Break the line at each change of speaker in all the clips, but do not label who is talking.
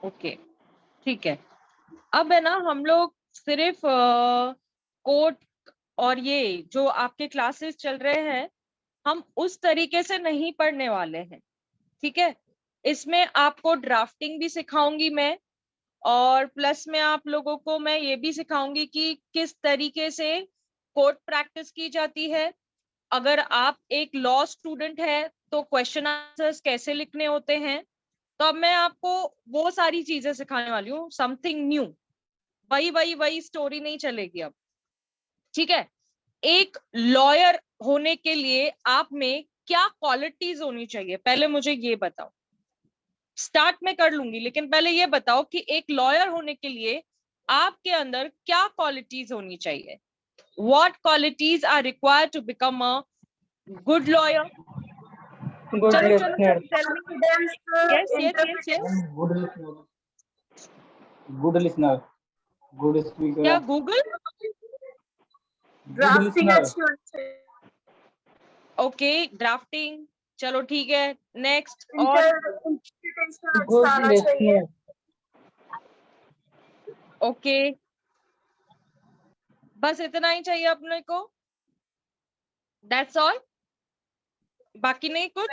Okay, ठीक है। अब है ना, हम लोग सिर्फ कोर्ट और ये जो आपके क्लासेस चल रहे हैं, हम उस तरीके से नहीं पढ़ने वाले हैं, ठीक है। इसमें आपको ड्राफ्टिंग भी सिखाऊंगी मैं, और प्लस में आप लोगों को मैं ये भी सिखाऊंगी कि किस तरीके से कोर्ट प्रैक्टिस की जाती है। अगर आप एक लॉ स्टूडेंट है तो क्वेश्चन आंसर्स कैसे लिखने होते हैं। तो अब मैं आपको वो सारी चीजें सिखाने वाली हूँ, समथिंग न्यू। वही वही वही स्टोरी नहीं चलेगी अब, ठीक है। एक लॉयर होने के लिए आप में क्या क्वालिटीज होनी चाहिए, पहले मुझे ये बताओ। स्टार्ट में कर लूंगी, लेकिन पहले ये बताओ कि एक लॉयर होने के लिए आपके अंदर क्या क्वालिटीज होनी चाहिए। What qualities are required to become a good lawyer.
Good
चलो चलो
listener.
चलो, tell me. Yes yes yes yes.
Good listener. Good listener. Good speaker.
क्या गूगल?
Good
Drafting
listener.
अच्छी होनी चाहिए.
ओके, ड्राफ्टिंग, चलो ठीक है। नेक्स्ट, और
Interpretation अच्छा
Good
आना चाहिए.
listener.
ओके, बस इतना ही चाहिए अपने को, दैट्स ऑल, बाकी नहीं कुछ।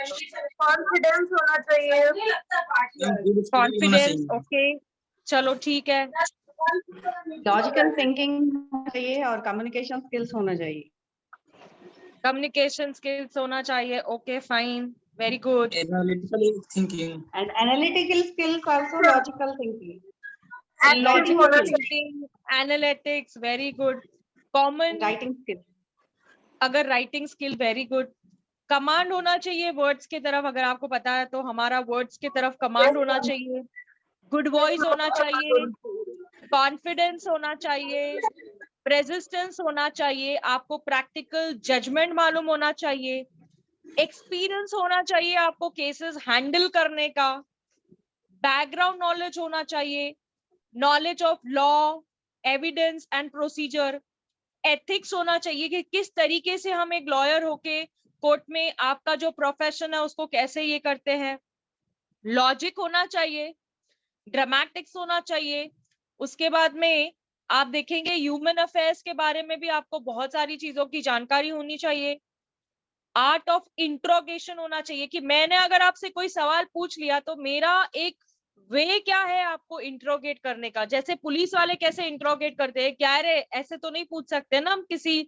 Confidence होना चाहिए.
Good speaker होना
कॉन्फिडेंस,
चाहिए.
ओके, चलो ठीक है।
लॉजिकल थिंकिंग होना चाहिए और कम्युनिकेशन स्किल्स होना चाहिए.
कम्युनिकेशन स्किल्स होना चाहिए, okay fine, very good.
Analytical thinking.
And analytical skills also logical thinking.
Active
logical
होना चाहिए.
Thinking, analytics, very good. Common,
Writing skills.
अगर writing skill, very good. Command होना चाहिए वर्ड्स की तरफ, अगर आपको पता है तो हमारा वर्ड्स की तरफ कमांड होना चाहिए। गुड वॉइस होना चाहिए, कॉन्फिडेंस होना चाहिए, रेजिस्टेंस होना चाहिए, आपको प्रैक्टिकल जजमेंट मालूम होना चाहिए, एक्सपीरियंस होना चाहिए आपको केसेस हैंडल करने का, बैकग्राउंड नॉलेज होना चाहिए, knowledge of law, evidence and procedure, ethics होना चाहिए कि किस तरीके से हम एक लॉयर होके कोर्ट में आपका जो प्रोफेशन है उसको कैसे ये करते हैं, लॉजिक होना चाहिए, ड्रामेटिक्स होना चाहिए। उसके बाद में आप देखेंगे ह्यूमन अफेयर्स के बारे में भी आपको बहुत सारी चीजों की जानकारी होनी चाहिए। आर्ट ऑफ इंट्रोगेशन होना चाहिए कि मैंने अगर आपसे कोई सवाल पूछ लिया तो मेरा एक वे क्या है आपको इंट्रोगेट करने का। जैसे पुलिस वाले कैसे इंट्रोगेट करते हैं, क्या रे ऐसे तो नहीं पूछ सकते ना हम किसी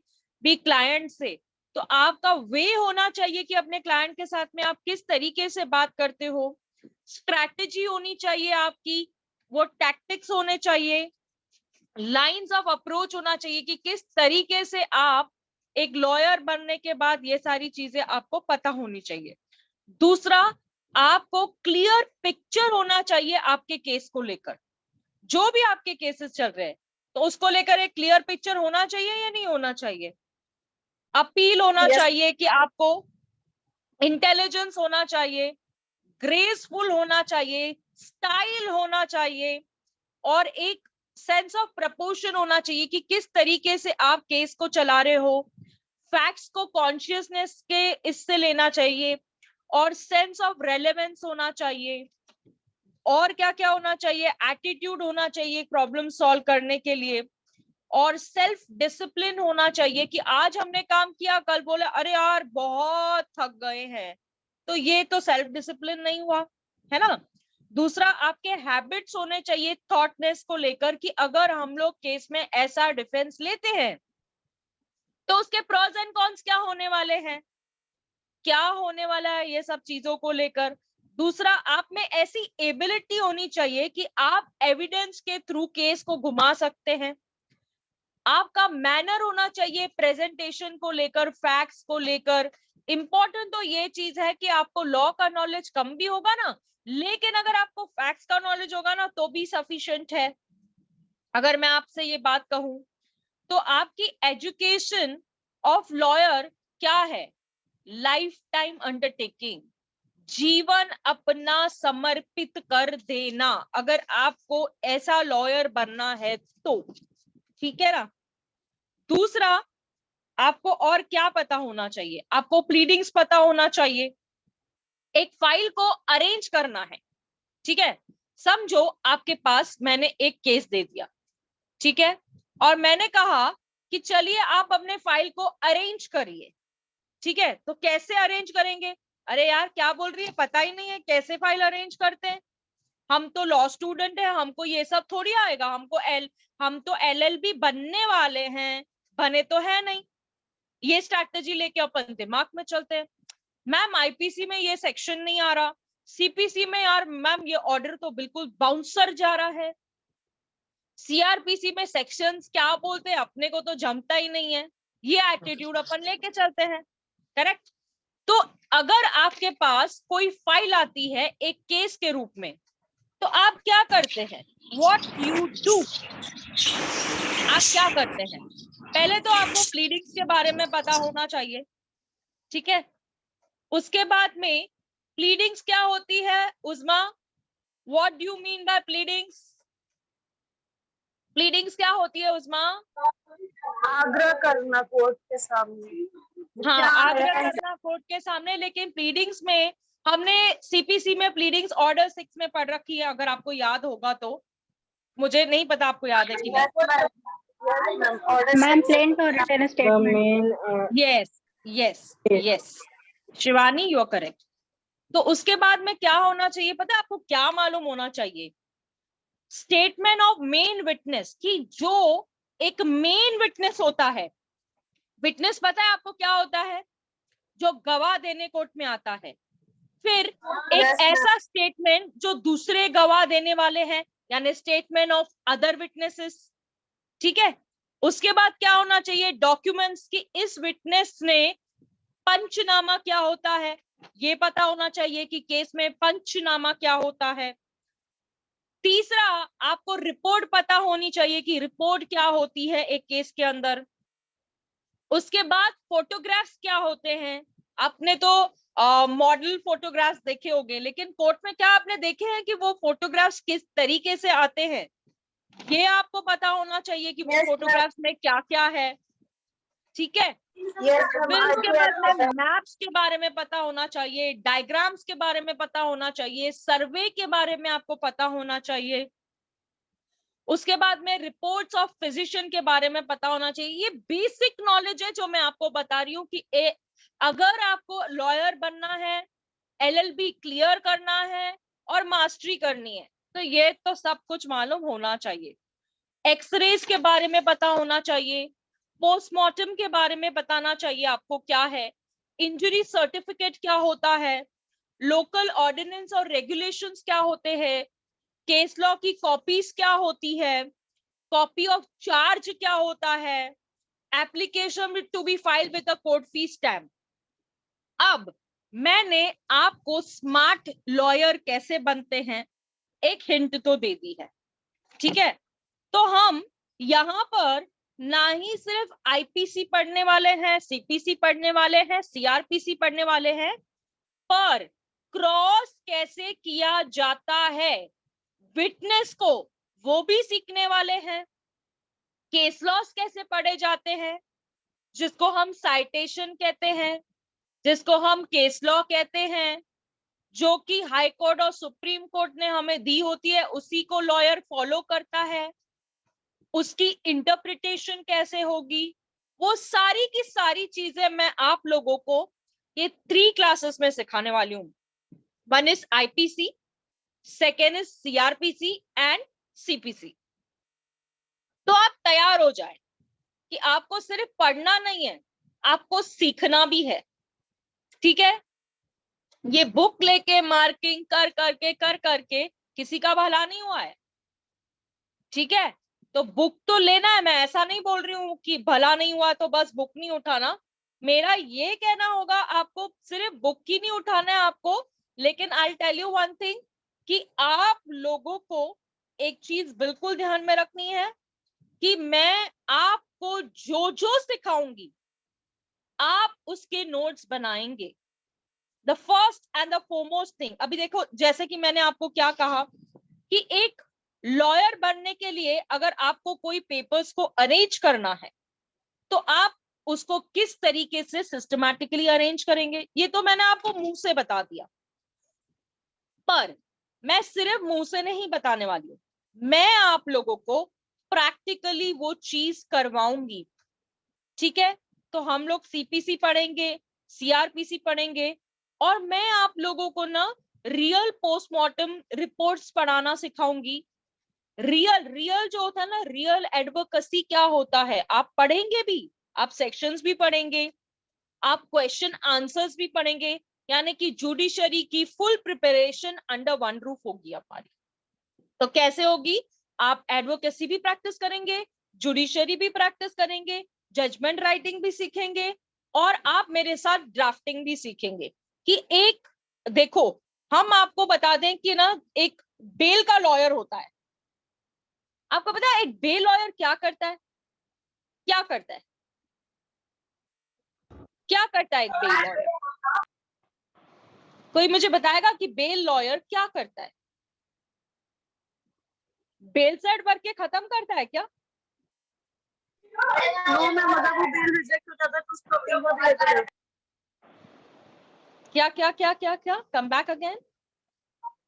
भी क्लाइंट से। तो आपका वे होना चाहिए कि अपने क्लाइंट के साथ में आप किस तरीके से बात करते हो। स्ट्रैटेजी होनी चाहिए आपकी, वो टैक्टिक्स होने चाहिए, लाइंस ऑफ अप्रोच होना चाहिए कि किस तरीके से आप एक लॉयर बनने के बाद ये सारी चीजें आपको पता होनी चाहिए। दूसरा, आपको क्लियर पिक्चर होना चाहिए आपके केस को लेकर। जो भी आपके केसेस चल रहे हैं तो उसको लेकर एक क्लियर पिक्चर होना चाहिए या नहीं होना चाहिए। अपील होना
Yes.
चाहिए कि आपको इंटेलिजेंस होना चाहिए, ग्रेसफुल होना चाहिए, स्टाइल होना चाहिए, और एक सेंस ऑफ प्रपोर्शन होना चाहिए कि किस तरीके से आप केस को चला रहे हो। फैक्ट्स को कॉन्शियसनेस के इससे लेना चाहिए, और सेंस ऑफ रेलेवेंस होना चाहिए। और क्या क्या होना चाहिए, एटीट्यूड होना चाहिए प्रॉब्लम सॉल्व करने के लिए, और सेल्फ डिसिप्लिन होना चाहिए कि आज हमने काम किया, कल बोले अरे यार बहुत थक गए हैं, तो ये तो सेल्फ डिसिप्लिन नहीं हुआ, है ना। दूसरा, आपके हैबिट्स होने चाहिए थॉटनेस को लेकर कि अगर हम लोग केस में ऐसा डिफेंस लेते हैं तो उसके प्रोज एंड कॉन्स क्या होने वाले हैं, क्या होने वाला है, ये सब चीजों को लेकर। दूसरा, आप में ऐसी एबिलिटी होनी चाहिए कि आप एविडेंस के थ्रू केस को घुमा सकते हैं। आपका मैनर होना चाहिए प्रेजेंटेशन को लेकर, फैक्ट्स को लेकर। इंपॉर्टेंट तो ये चीज है कि आपको लॉ का नॉलेज कम भी होगा ना, लेकिन अगर आपको फैक्ट्स का नॉलेज होगा ना तो भी सफिशिएंट है। अगर मैं आपसे ये बात कहूं तो आपकी एजुकेशन ऑफ लॉयर क्या है, लाइफ टाइम अंडरटेकिंग, जीवन अपना समर्पित कर देना, अगर आपको ऐसा लॉयर बनना है तो, ठीक है ना। दूसरा, आपको और क्या पता होना चाहिए, आपको प्लीडिंग्स पता होना चाहिए, एक फाइल को अरेंज करना है, ठीक है। समझो आपके पास मैंने एक केस दे दिया, ठीक है, और मैंने कहा कि चलिए आप अपने फाइल को अरेंज करिए, ठीक है, तो कैसे अरेंज करेंगे? अरे यार क्या बोल रही है, पता ही नहीं है कैसे फाइल अरेंज करते हैं, हम तो लॉ स्टूडेंट है, हमको ये सब थोड़ी आएगा, हम तो LLB बनने वाले हैं, बने तो है नहीं। ये स्ट्रैटेजी लेके अपन दिमाग में चलते हैं, मैम IPC में ये सेक्शन नहीं आ रहा, CPC में यार मैम ये ऑर्डर तो बिल्कुल बाउंसर जा रहा है, CRPC में सेक्शंस क्या बोलते हैं अपने को तो जमता ही नहीं है, ये एटीट्यूड अपन लेके चलते हैं, करेक्ट। तो अगर आपके पास कोई फाइल आती है एक केस के रूप में, तो आप क्या करते हैं? What you do, आप क्या करते हैं? पहले तो आपको प्लीडिंग्स के बारे में पता होना चाहिए, ठीक है, उसके बाद में प्लीडिंग्स क्या होती है उस्मा, What do you mean by pleadings? Pleadings क्या होती है उस्मा?
आग्रह करना कोर्ट के सामने।
हाँ,
क्या
आग्रह
है?
करना कोर्ट के सामने, लेकिन प्लीडिंग्स में हमने CPC में प्लीडिंग्स ऑर्डर 6 में पढ़ रखी है, अगर आपको याद होगा तो, मुझे नहीं पता आपको याद है कि नहीं।
मैम प्लेंट और written statement.
Yes yes yes, Shivani you are correct. तो उसके बाद में क्या होना चाहिए पता है आपको, क्या मालूम होना चाहिए? स्टेटमेंट ऑफ मेन विटनेस, कि जो एक मेन विटनेस होता है, विटनेस पता है आपको क्या होता है? जो गवाह देने कोर्ट में आता है। फिर एक ऐसा स्टेटमेंट जो दूसरे गवाह देने वाले हैं, यानी स्टेटमेंट ऑफ अदर विटनेसेस, ठीक है। उसके बाद क्या होना चाहिए? डॉक्यूमेंट्स, की इस विटनेस ने पंचनामा क्या होता है, ये पता होना चाहिए कि केस में पंचनामा क्या होता है। तीसरा, आपको रिपोर्ट पता होनी चाहिए कि रिपोर्ट क्या होती है एक केस के अंदर। उसके बाद फोटोग्राफ्स क्या होते हैं, आपने तो मॉडल फोटोग्राफ्स देखे होंगे, लेकिन कोर्ट में क्या आपने देखे हैं कि वो फोटोग्राफ्स किस तरीके से आते हैं, ये आपको पता होना चाहिए कि वो फोटोग्राफ्स में क्या क्या है, ठीक है। फिर उसके बाद में मैप्स के बारे में पता होना चाहिए, डायग्राम्स के बारे में पता होना चाहिए, सर्वे के बारे में आपको पता होना चाहिए। उसके बाद में रिपोर्ट्स ऑफ फिजिशियन के बारे में पता होना चाहिए। ये बेसिक नॉलेज है जो मैं आपको बता रही हूँ कि अगर आपको लॉयर बनना है, LLB क्लियर करना है और मास्टरी करनी है, तो ये तो सब कुछ मालूम होना चाहिए। एक्सरेज के बारे में पता होना चाहिए, पोस्टमार्टम के बारे में बताना चाहिए आपको क्या है, इंजरी सर्टिफिकेट क्या होता है, लोकल ऑर्डिनेंस और रेगुलेशंस क्या होते हैं, केस लॉ की कॉपीज क्या होती है, कॉपी ऑफ चार्ज क्या होता है, application to be file with a court fee stamp. अब मैंने आपको स्मार्ट लॉयर कैसे बनते हैं एक हिंट तो दे दी है, ठीक है। तो हम यहाँ पर ना ही सिर्फ IPC पढ़ने वाले हैं, CPC पढ़ने वाले हैं, CRPC पढ़ने वाले हैं, पर क्रॉस कैसे किया जाता है विटनेस को वो भी सीखने वाले हैं। केस लॉस कैसे पढ़े जाते हैं, जिसको हम साइटेशन कहते हैं, जिसको हम केस लॉ कहते हैं, जो कि हाई कोर्ट और सुप्रीम कोर्ट ने हमें दी होती है, उसी को लॉयर फॉलो करता है। उसकी इंटरप्रिटेशन कैसे होगी, वो सारी की सारी चीजें मैं आप लोगों को ये 3 क्लासेस में सिखाने वाली हूँ। One is IPC, second is CRPC and CPC। तो आप तैयार हो जाए कि आपको सिर्फ पढ़ना नहीं है, आपको सीखना भी है, ठीक है। ये बुक लेके मार्किंग कर करके किसी का भला नहीं हुआ है, ठीक है। तो बुक तो लेना है, मैं ऐसा नहीं बोल रही हूँ कि भला नहीं हुआ तो बस बुक नहीं उठाना। मेरा ये कहना होगा आपको सिर्फ बुक ही नहीं उठाना है आपको, लेकिन I tell you one thing कि आप लोगों को एक चीज बिल्कुल ध्यान में रखनी है कि मैं आपको जो जो सिखाऊंगी आप उसके नोट्स बनाएंगे। The first and the foremost thing, अभी देखो जैसे कि मैंने आपको क्या कहा कि एक लॉयर बनने के लिए अगर आपको कोई पेपर्स को अरेंज करना है तो आप उसको किस तरीके से सिस्टमैटिकली अरेंज करेंगे, ये तो मैंने आपको मुंह से बता दिया। पर मैं सिर्फ मुंह से नहीं बताने वाली हूँ, मैं आप लोगों को प्रैक्टिकली वो चीज करवाऊंगी। ठीक है, तो हम लोग सीपीसी पढ़ेंगे, सीआरपीसी पढ़ेंगे, और मैं आप लोगों को ना रियल पोस्टमार्टम रिपोर्ट्स पढ़ाना सिखाऊंगी। रियल जो होता है ना, रियल एडवोकेसी क्या होता है आप पढ़ेंगे भी, आप सेक्शंस भी पढ़ेंगे, आप क्वेश्चन आंसर्स भी पढ़ेंगे, यानी कि जुडिशरी की full preparation under one roof होगी हमारी। तो कैसे होगी, आप एडवोकेसी भी प्रैक्टिस करेंगे, जुडिशरी भी प्रैक्टिस करेंगे, जजमेंट राइटिंग भी सीखेंगे, और आप मेरे साथ ड्राफ्टिंग भी सीखेंगे। कि एक देखो, हम आपको बता दें कि ना एक बेल का लॉयर होता है, आपको पता है एक बेल लॉयर क्या करता है, क्या करता है, क्या करता है एक बेल लॉयर? कोई मुझे बताएगा कि बेल लॉयर क्या करता है? बेल सेट भर के खत्म करता है क्या?
नो मैम, अगर वो बेल रिजेक्ट हो जाता है तो उसको पेपर लेते हैं।
क्या क्या क्या क्या क्या कम बैक अगेन?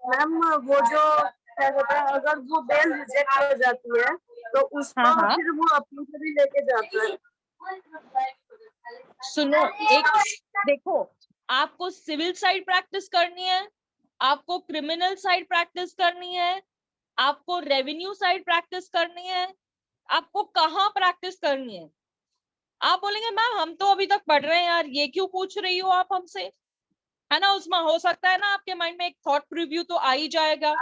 मैम वो जो क्या कहता है, अगर वो बेल रिजेक्ट हो जाती है तो उसको
हाँ।
फिर वो अपनी से भी लेके जाता है।
सुनो, एक देखो, आपको सिविल साइड प्रैक्टिस करनी है, आपको क्रिमिनल साइड प्रैक्टिस करनी है, आपको रेवेन्यू साइड प्रैक्टिस करनी है, आपको कहाँ प्रैक्टिस करनी है? आप बोलेंगे मैम हम तो अभी तक पढ़ रहे हैं यार, ये क्यों पूछ रही हो आप हमसे, है ना? उसमें हो सकता है ना आपके माइंड में एक थॉट प्रीव्यू तो आ ही जाएगा,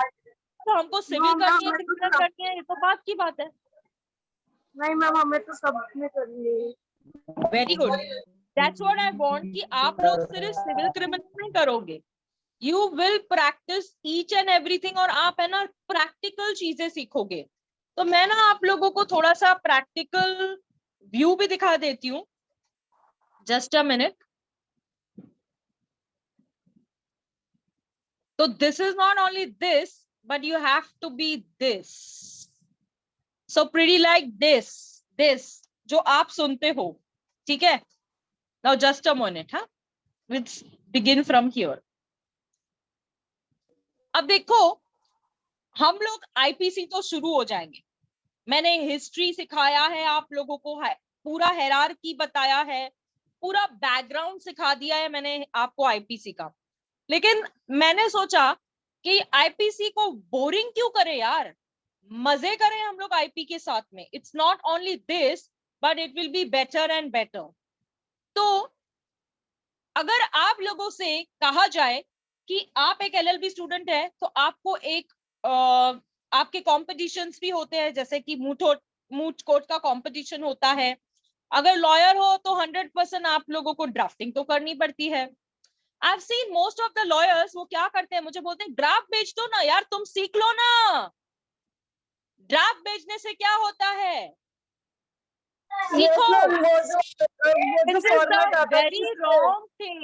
तो हमको सिविल करनी है, क्रिमिनल करनी है, ये तो बात की बात है।
नहीं मैम, हमें तो सब में करनी है।
Very good, that's what I want, कि आप लोग सिर्फ सिविल क्रिमिनल नहीं करोगे, you will practice each and everything, और आप है ना प्रैक्टिकल चीजें सीखोगे। तो मैं ना आप लोगों को थोड़ा सा प्रैक्टिकल व्यू भी दिखा देती हूँ, जस्ट अ मिनट। तो this is not only this, but you have to be this, so pretty like this जो आप सुनते हो। ठीक है, नाउ जस्ट अ मिनट, हाँ, लेट्स बिगिन फ्रॉम हियर। अब देखो, हम लोग आईपीसी तो शुरू हो जाएंगे, मैंने हिस्ट्री सिखाया है आप लोगों को, है पूरा हायरार्की बताया है, पूरा बैकग्राउंड सिखा दिया है मैंने आपको आईपीसी का। लेकिन मैंने सोचा कि आईपीसी को बोरिंग क्यों करें यार, मजे करें हम लोग आईपी के साथ में। It's not only this, but it will be better and better. तो अगर आप लोगों से कहा जाए कि आप एक एलएलबी स्टूडेंट है, तो आपको एक आपके कॉम्पिटिशन्स भी होते हैं, जैसे कि मूट कोर्ट का कॉम्पिटिशन होता है। अगर लॉयर हो तो 100% आप लोगों को ड्राफ्टिंग तो करनी पड़ती है। I've seen most of the lawyers, वो क्या करते हैं, मुझे बोलते हैं ड्राफ्ट भेज दो ना यार, तुम सीख लो ना। ड्राफ्ट भेजने से क्या होता है, सीखो। This is a very wrong thing,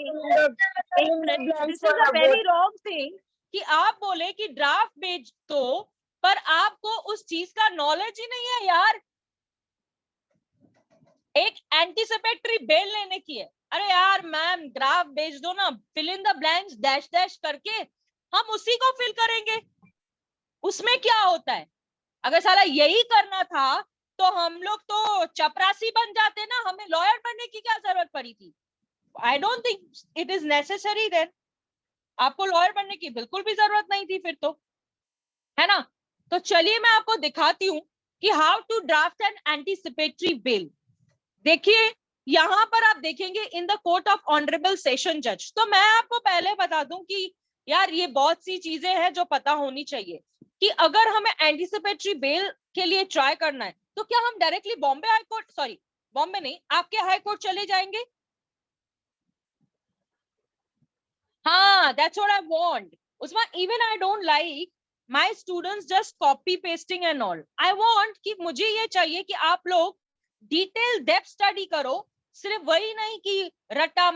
एक minute, this is a very wrong thing कि आप बोले कि ड्राफ्ट भेज दो, पर आपको उस चीज का नॉलेज ही नहीं है यार। एक एंटीसिपेटरी बेल लेने की है, अरे यार मैम ड्राफ्ट भेज दो ना, fill in the blanks dash dash करके, हम उसी को फिल करेंगे, उसमें क्या होता है? अगर साला यही करना था तो हम लोग तो चपरासी बन जाते ना, हमें लॉयर बनने की क्या जरूरत पड़ी थी? I don't think it is necessary then, आपको लॉयर बनने की बिल्कुल भी जरूरत नहीं थी फिर तो, है ना? तो चलिए मैं आपको दिखाती हूँ कि how to draft an anticipatory bail. देखिए यहाँ पर आप देखेंगे in the court of honourable session जज। तो मैं आपको पहले बता दूं कि यार ये बहुत सी चीजें हैं जो पता होनी चाहिए कि अगर हमें एंटीसिपेटरी बेल के लिए ट्राई करना है तो क्या हम directly Bombay high court, sorry Bombay नहीं, आपके हाई कोर्ट चले जाएंगे? हाँ, that's what I want. Usma, even I don't like my students just copy pasting and all. I want कि मुझे ये चाहिए कि आप लोग डिटेल डेप्थ स्टडी करो, सिर्फ वही नहीं कि रट्टा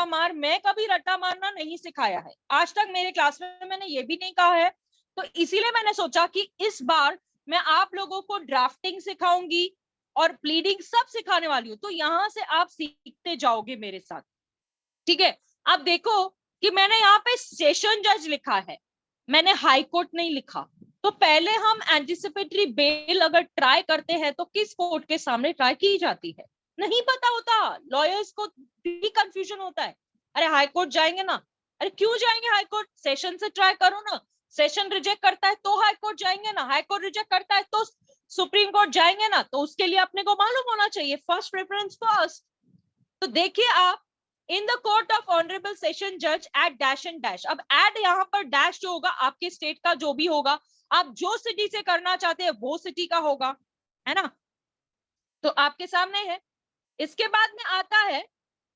मार। मैं कभी रट्टा मारना नहीं सिखाया है आज तक, मेरे क्लास में मैंने ये भी नहीं कहा है। तो इसीलिए मैंने सोचा कि इस बार मैं आप लोगों को ड्राफ्टिंग सिखाऊंगी और प्लीडिंग सब सिखाने वाली हूँ, तो यहाँ से आप सीखते जाओगे मेरे साथ। ठीक है, अब देखो कि मैंने यहाँ पे सेशन जज लिखा है, मैंने हाई कोर्ट नहीं लिखा। तो पहले हम एंटिसिपेटरी बेल अगर ट्राई करते हैं तो किस कोर्ट के सामने ट्राई की जाती है, नहीं पता होता, लॉयर्स को भी कंफ्यूजन होता है। अरे हाई कोर्ट जाएंगे ना, अरे क्यों जाएंगे हाई कोर्ट, सेशन से ट्राई करो ना, सेशन रिजेक्ट करता है तो हाई कोर्ट जाएंगे ना, हाई कोर्ट रिजेक्ट करता है तो सुप्रीम कोर्ट जाएंगे ना, तो उसके लिए अपने को मालूम होना चाहिए, फर्स्ट प्रेफरेंस फर्स्ट। तो देखिए आप, इन the court of honourable session जज एट डैश एंड डैश, अब एट यहाँ पर डैश जो होगा आपके स्टेट का जो भी होगा, आप जो सिटी से करना चाहते हैं वो सिटी का होगा, है ना, तो आपके सामने है। इसके बाद में आता है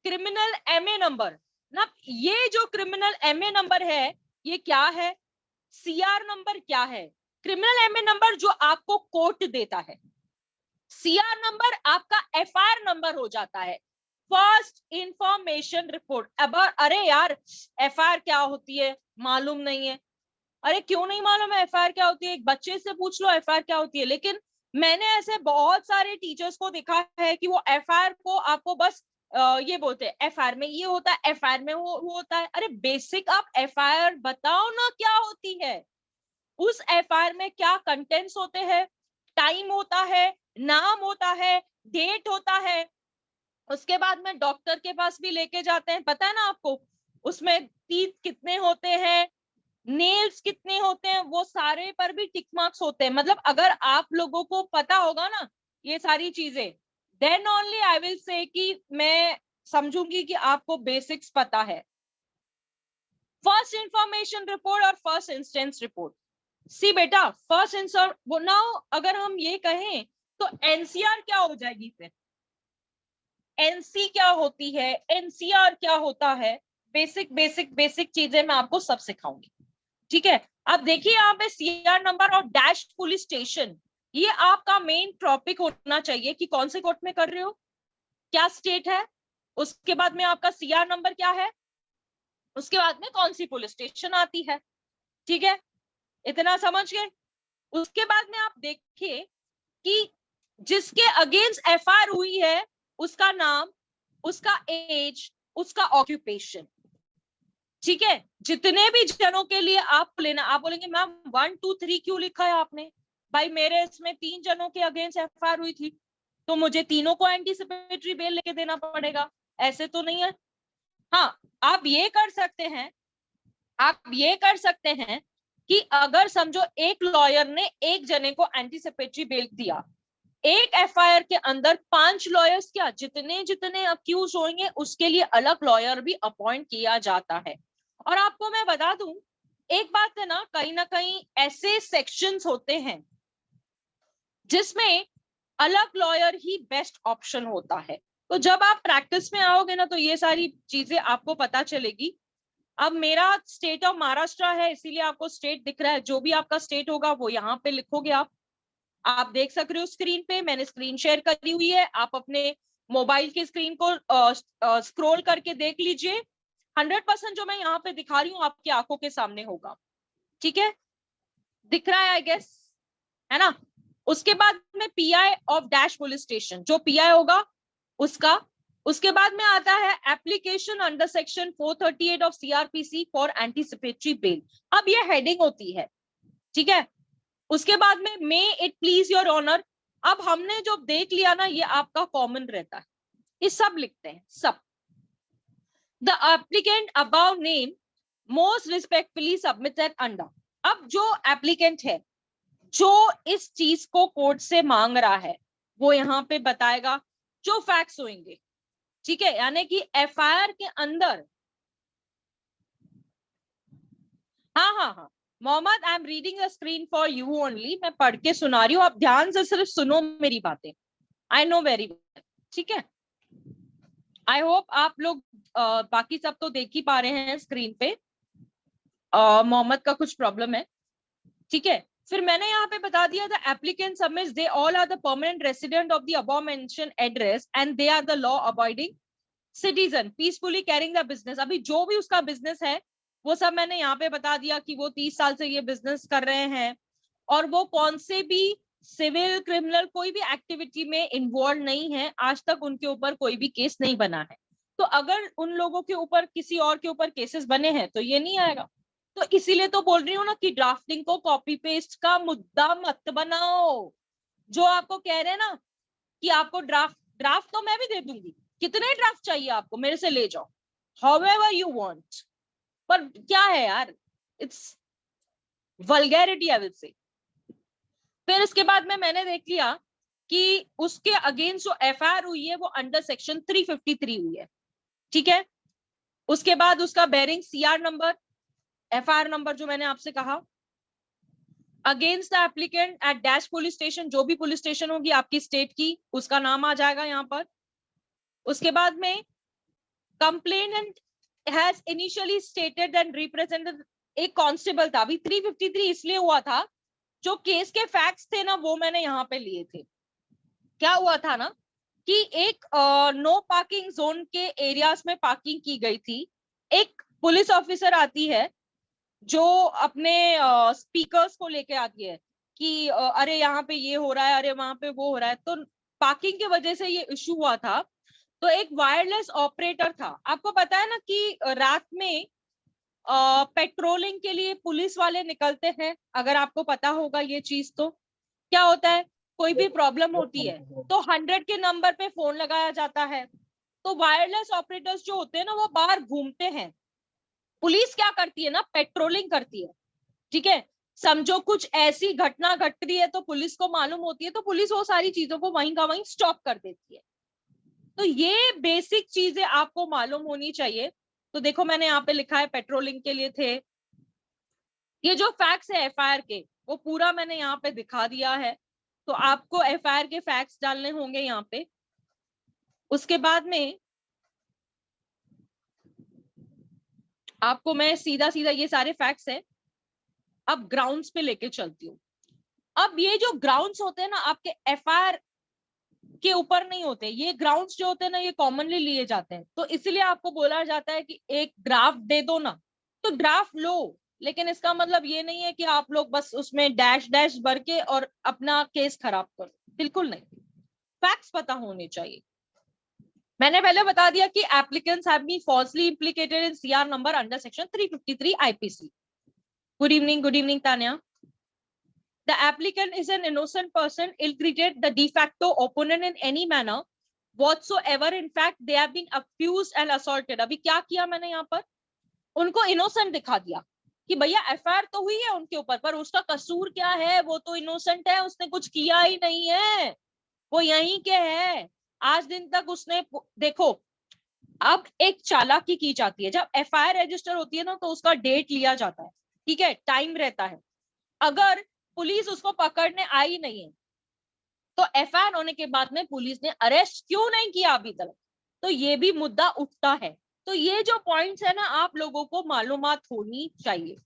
क्रिमिनल एमए नंबर ना, ये जो क्रिमिनल एमए नंबर है ये क्या है, सीआर नंबर क्या है, क्रिमिनल एमए नंबर जो आपको कोर्ट देता है, सीआर नंबर आपका एफआईआर नंबर हो जाता है, फर्स्ट इंफॉर्मेशन रिपोर्ट। अब अरे यार एफआईआर क्या होती है मालूम नहीं है, अरे क्यों नहीं मालूम है एफआईआर क्या होती है, एक बच्चे से पूछ लो एफआईआर क्या होती है। लेकिन मैंने ऐसे बहुत सारे टीचर्स को देखा है कि वो एफआईआर को आपको बस ये बोलते हैं एफआईआर में ये होता है, एफआईआर में वो होता है। अरे बेसिक आप एफआईआर बताओ ना क्या होती है, उस एफआईआर में क्या कंटेंट्स होते हैं, टाइम होता है, नाम होता है, डेट होता है, उसके बाद में डॉक्टर के पास भी लेके जाते हैं, पता है ना आपको, उसमें टीथ कितने होते हैं, नेल्स कितने होते हैं, वो सारे पर भी टिक मार्क्स होते हैं। मतलब अगर आप लोगों को पता होगा ना ये सारी चीजें, then only I will say कि मैं समझूंगी कि आपको बेसिक्स पता है। फर्स्ट इंफॉर्मेशन रिपोर्ट और फर्स्ट इंस्टेंस रिपोर्ट, सी बेटा फर्स्ट इंस्टेंस वो नाउ अगर हम ये कहें तो एनसीआर क्या हो जाएगी, फिर एनसी क्या होती है, एनसीआर क्या होता है, बेसिक बेसिक बेसिक चीजें मैं आपको सब सिखाऊंगी, ठीक है। अब देखिए यहाँ पे सीआर नंबर और डैश पुलिस स्टेशन, ये आपका मेन टॉपिक होना चाहिए कि कौन से कोर्ट में कर रहे हो, क्या स्टेट है, उसके बाद में आपका सीआर नंबर क्या है, उसके बाद में कौन सी पुलिस स्टेशन आती है, ठीक है, इतना समझ गए। उसके बाद में आप देखिए कि जिसके अगेंस्ट एफआईआर हुई है उसका नाम, उसका एज, उसका ऑक्यूपेशन, ठीक है। जितने भी जनों के लिए आप लेना, आप बोलेंगे मैम 1 2 3 क्यों लिखा है आपने, भाई मेरे इसमें 3 जनों के अगेंस्ट एफआईआर हुई थी तो मुझे तीनों को एंटीसिपेटरी बेल लेके देना पड़ेगा, ऐसे तो नहीं है। हाँ आप ये कर सकते हैं, आप ये कर सकते हैं कि अगर समझो एक लॉयर ने एक जने को एंटीसिपेटरी बेल दिया, एक एफआईआर के अंदर 5 लॉयर्स, क्या जितने जितने अक्यूज होंगे उसके लिए अलग लॉयर भी अपॉइंट किया जाता है। और आपको मैं बता दूं एक बात है ना कहीं ऐसे सेक्शंस होते हैं जिसमें अलग लॉयर ही बेस्ट ऑप्शन होता है, तो जब आप प्रैक्टिस में आओगे ना तो ये सारी चीजें आपको पता चलेगी। अब मेरा स्टेट ऑफ महाराष्ट्र है इसीलिए आपको स्टेट दिख रहा है, जो भी आपका स्टेट होगा वो यहाँ पे लिखोगे आप देख सक रहे हो स्क्रीन पे, मैंने स्क्रीन शेयर करी हुई है, आप अपने मोबाइल की स्क्रीन को स्क्रॉल करके देख लीजिए, 100% जो मैं यहाँ पे दिखा रही हूँ आपकी आंखों के सामने होगा, ठीक है, दिख रहा है आई गेस, है ना। उसके बाद में pi of dash police station, जो पीआई होगा उसका, उसके बाद में आता है application under section 438 of CrPC for anticipatory bail, अब ये हेडिंग होती है, ठीक है। उसके बाद में may it please your honour, अब हमने जो देख लिया ना ये आपका कॉमन रहता है, ये सब लिखते हैं सब। The applicant above name most respectfully submitted under, अब जो एप्लीकेंट है जो इस चीज को कोर्ट से मांग रहा है वो यहाँ पे बताएगा जो फैक्ट्स होंगे, ठीक है, यानी कि एफआईआर के अंदर, हाँ Mohammad I am reading the screen for you only, मैं पढ़ के सुना रही हूँ, आप ध्यान से सिर्फ सुनो मेरी बातें, आई नो वेरी वेल, ठीक है। आई होप आप लोग बाकी सब तो देख ही पा रहे हैं स्क्रीन पे, मोहम्मद का कुछ प्रॉब्लम है, ठीक है। फिर मैंने यहाँ पे बता दिया the applicant submits they all are the permanent resident of the above mention address and they are the law abiding citizen peacefully carrying the business, अभी जो भी उसका बिजनेस है वो सब मैंने यहाँ पे बता दिया कि वो 30 साल से ये बिजनेस कर रहे हैं और वो कौन से भी सिविल क्रिमिनल कोई भी एक्टिविटी में इन्वॉल्व नहीं है, आज तक उनके ऊपर कोई भी केस नहीं बना है। तो अगर उन लोगों के ऊपर किसी और के ऊपर केसेस बने हैं तो ये नहीं आएगा, तो इसीलिए तो बोल रही हूँ ना कि ड्राफ्टिंग को कॉपी पेस्ट का मुद्दा मत बनाओ। जो आपको कह रहे हैं ना कि आपको ड्राफ्ट तो मैं भी दे दूंगी, कितने ड्राफ्ट चाहिए आपको मेरे से ले जाओ, हाउएवर यू वांट। पर क्या है यार, it's vulgarity I will say. फिर इसके बाद में मैंने देख लिया कि उसके अगेंस्ट जो एफआईआर हुई है वो अंडर सेक्शन 353 हुई है, ठीक है। उसके बाद उसका bearing CR number, FIR number जो मैंने आपसे कहा, against the applicant at dash police station, जो भी पुलिस स्टेशन होगी आपकी स्टेट की उसका नाम आ जाएगा यहाँ पर। उसके बाद में complainant has initially stated and represented, एक कांस्टेबल था। अभी 353 इसलिए हुआ था, जो केस के फैक्ट्स थे ना वो मैंने यहाँ पे लिए थे। क्या हुआ था ना कि एक नो पार्किंग जोन के एरियाज में पार्किंग की गई थी। एक पुलिस ऑफिसर आती है जो अपने स्पीकर्स को लेके आती है कि अरे यहाँ पे ये हो रहा है, अरे वहां पे वो हो रहा है। तो पार्किंग की वजह से ये इशू हुआ था। तो एक वायरलेस ऑपरेटर था। आपको पता है ना कि रात में पेट्रोलिंग के लिए पुलिस वाले निकलते हैं, अगर आपको पता होगा ये चीज। तो क्या होता है, कोई भी प्रॉब्लम होती है तो 100 के नंबर पे फोन लगाया जाता है। तो वायरलेस ऑपरेटर्स जो होते हैं ना वो बाहर घूमते हैं। पुलिस क्या करती है ना, पेट्रोलिंग करती है, ठीक है। समझो कुछ ऐसी घटना घट रही है तो पुलिस को मालूम होती है, तो पुलिस वो सारी चीजों को वहीं का वहीं स्टॉप कर देती है। तो ये बेसिक चीजें आपको मालूम होनी चाहिए। तो देखो मैंने यहाँ पे लिखा है पेट्रोलिंग के लिए थे। ये जो फैक्ट्स है एफआईआर के वो पूरा मैंने यहाँ पे दिखा दिया है। तो आपको एफआईआर के फैक्ट्स डालने होंगे यहाँ पे। उसके बाद में आपको मैं सीधा सीधा ये सारे फैक्ट्स है अब ग्राउंड्स पे लेके चलती हूँ। अब ये जो ग्राउंड्स होते हैं ना आपके एफआईआर के ऊपर नहीं होते, ये ग्राउंड्स जो होते हैं ना ये कॉमनली लिए जाते हैं। तो इसलिए आपको बोला जाता है कि एक ड्राफ्ट दे दो ना, तो ड्राफ्ट लो, लेकिन इसका मतलब ये नहीं है कि आप लोग बस उसमें डैश डैश भर के और अपना केस खराब करो, बिल्कुल नहीं। फैक्ट्स पता होने चाहिए। मैंने पहले बता दिया कि applicants have been falsely implicated in CR number under section 353 IPC. Good evening Tanya. The applicant is an innocent person, ill-treated the de facto opponent in any manner whatsoever. In fact, they have been abused and assaulted. अभी क्या किया मैंने यहाँ पर, उनको innocent दिखा दिया कि भैया एफआईआर तो हुई है उनके ऊपर, पर उसका कसूर क्या है, वो तो इनोसेंट है, उसने कुछ किया ही नहीं है, वो यहीं के है, आज दिन तक उसने। देखो अब एक चालाकी की जाती है, जब एफआईआर रजिस्टर होती है ना तो उसका डेट लिया जाता है, ठीक है, टाइम रहता है। अगर पुलिस उसको पकड़ने आई नहीं है तो एफआईआर होने के बाद में पुलिस ने अरेस्ट क्यों नहीं किया अभी तक, तो ये भी मुद्दा उठता है। तो ये जो पॉइंट्स है ना आप लोगों को मालूमात होनी चाहिए,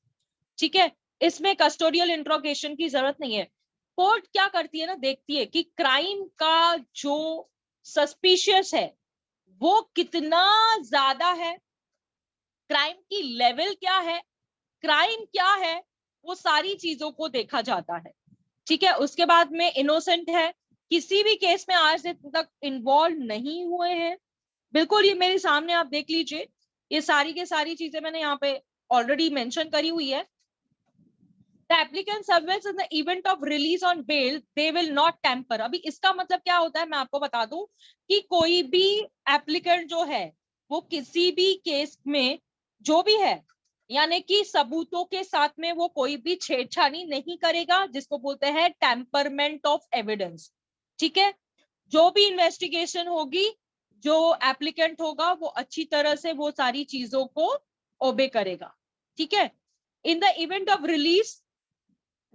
ठीक है। इसमें कस्टोडियल इंट्रोगेशन की जरूरत नहीं है। कोर्ट क्या करती है ना, देखती है कि क्राइम का जो सस्पिशियस है वो कितना ज्यादा है, क्राइम की लेवल क्या है, क्राइम क्या है, वो सारी चीजों को देखा जाता है, ठीक है। उसके बाद में इनोसेंट है, किसी भी केस में आज तक इन्वॉल्व नहीं हुए हैं, बिल्कुल। ये मेरे सामने आप देख लीजिए, ये सारी के सारी चीजें मैंने यहाँ पे ऑलरेडी मेंशन करी हुई है। The applicant submits in the event of release on bail, they will not tamper. अभी इसका मतलब क्या होता है मैं आपको बता दूं कि कोई भी एप्लीकेंट जो है वो किसी भी केस में जो भी है यानी कि सबूतों के साथ में वो कोई भी छेड़छाड़ी नहीं करेगा, जिसको बोलते हैं टेम्परमेंट ऑफ एविडेंस, ठीक है। जो भी इन्वेस्टिगेशन होगी, जो एप्लीकेंट होगा वो अच्छी तरह से वो सारी चीजों को ओबे करेगा, ठीक है। In the event of release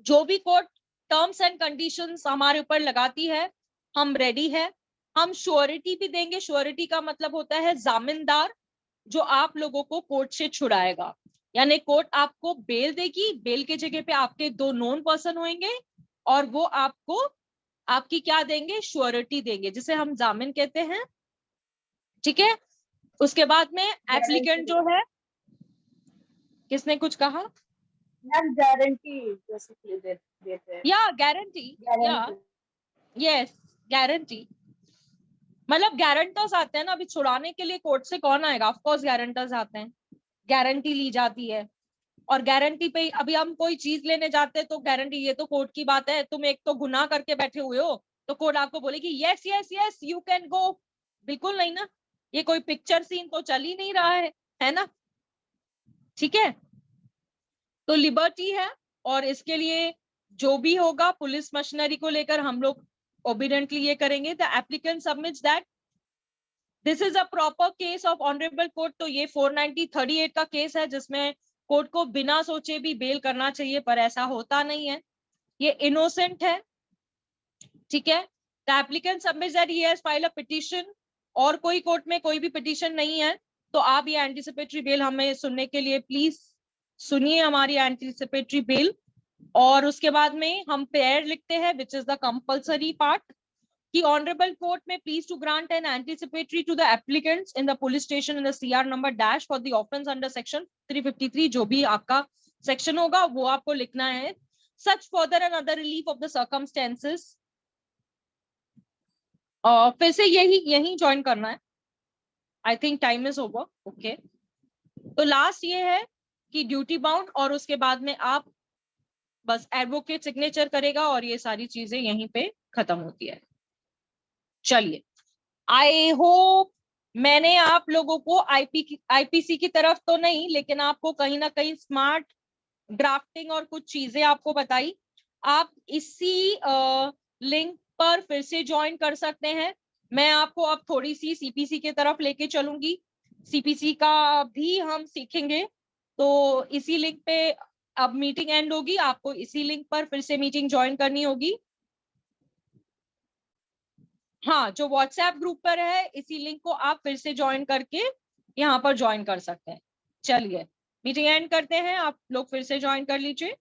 जो भी कोर्ट टर्म्स एंड कंडीशंस हमारे ऊपर लगाती है हम रेडी है, हम श्योरिटी भी देंगे। श्योरिटी का मतलब होता है जामीनदार जो आप लोगों को कोर्ट से छुड़ाएगा, यानी कोर्ट आपको बेल देगी, बेल के जगह पे आपके 2 नोन पर्सन होंगे और वो आपको आपकी क्या देंगे, श्योरिटी देंगे, जिसे हम जामीन कहते हैं, ठीक है। उसके बाद में एप्लीकेंट जो है, किसने कुछ कहा,
गारंटी बेसिकली देते हैं,
या गारंटी, या यस गारंटी, मतलब गारंटर्स आते हैं ना। अभी छुड़ाने के लिए कोर्ट से कौन आएगा, ऑफ कोर्स गारंटर्स आते हैं, गारंटी ली जाती है। और गारंटी पे अभी हम कोई चीज लेने जाते हैं तो गारंटी, ये तो कोर्ट की बात है, तुम एक तो गुनाह करके बैठे हुए हो तो कोर्ट आपको बोलेगी yes yes yes you can go, बिल्कुल नहीं ना, ये कोई पिक्चर सीन तो चल ही नहीं रहा है ना, ठीक है। तो लिबर्टी है, और इसके लिए जो भी होगा पुलिस मशीनरी को लेकर हम लोग ओबीडेंटली ये करेंगे। The applicant submits that this is a proper case of honourable court, तो ये 490/38 का केस है जिसमें कोर्ट को बिना सोचे भी बेल करना चाहिए, पर ऐसा होता नहीं है, ये इनोसेंट है, ठीक है। The applicant submits that he has filed a petition, और कोई कोर्ट में कोई भी पिटीशन नहीं है, तो आप ये एंटीसिपेटरी बेल हमें सुनने के लिए प्लीज सुनिए हमारी एंटीसिपेटरी बेल। और उसके बाद में हम पेयर लिखते हैं which is the compulsory part, कि ऑनरेबल कोर्ट में please to grant an anticipatory to the applicants in the police station in the CR number dash for the offence under section 353, जो भी आपका सेक्शन होगा वो आपको लिखना है। Such further and other relief of the circumstances, फिर से यही ज्वाइन करना है, I think time is over, okay. तो लास्ट ये है कि ड्यूटी बाउंड, और उसके बाद में आप बस एडवोकेट सिग्नेचर करेगा और ये सारी चीजें यहीं पे खत्म होती है। चलिए, आई होप मैंने आप लोगों को आईपीसी की तरफ तो नहीं, लेकिन आपको कहीं ना कहीं स्मार्ट ड्राफ्टिंग और कुछ चीजें आपको बताई। आप इसी लिंक पर फिर से ज्वाइन कर सकते हैं। मैं आपको अब थोड़ी सी सीपीसी की तरफ लेके चलूंगी, सीपीसी का भी हम सीखेंगे, तो इसी लिंक पे अब मीटिंग एंड होगी, आपको इसी लिंक पर फिर से मीटिंग ज्वाइन करनी होगी। हाँ, जो व्हाट्सएप ग्रुप पर है इसी लिंक को आप फिर से ज्वाइन करके यहाँ पर ज्वाइन कर सकते हैं। चलिए मीटिंग एंड करते हैं, आप लोग फिर से ज्वाइन कर लीजिए।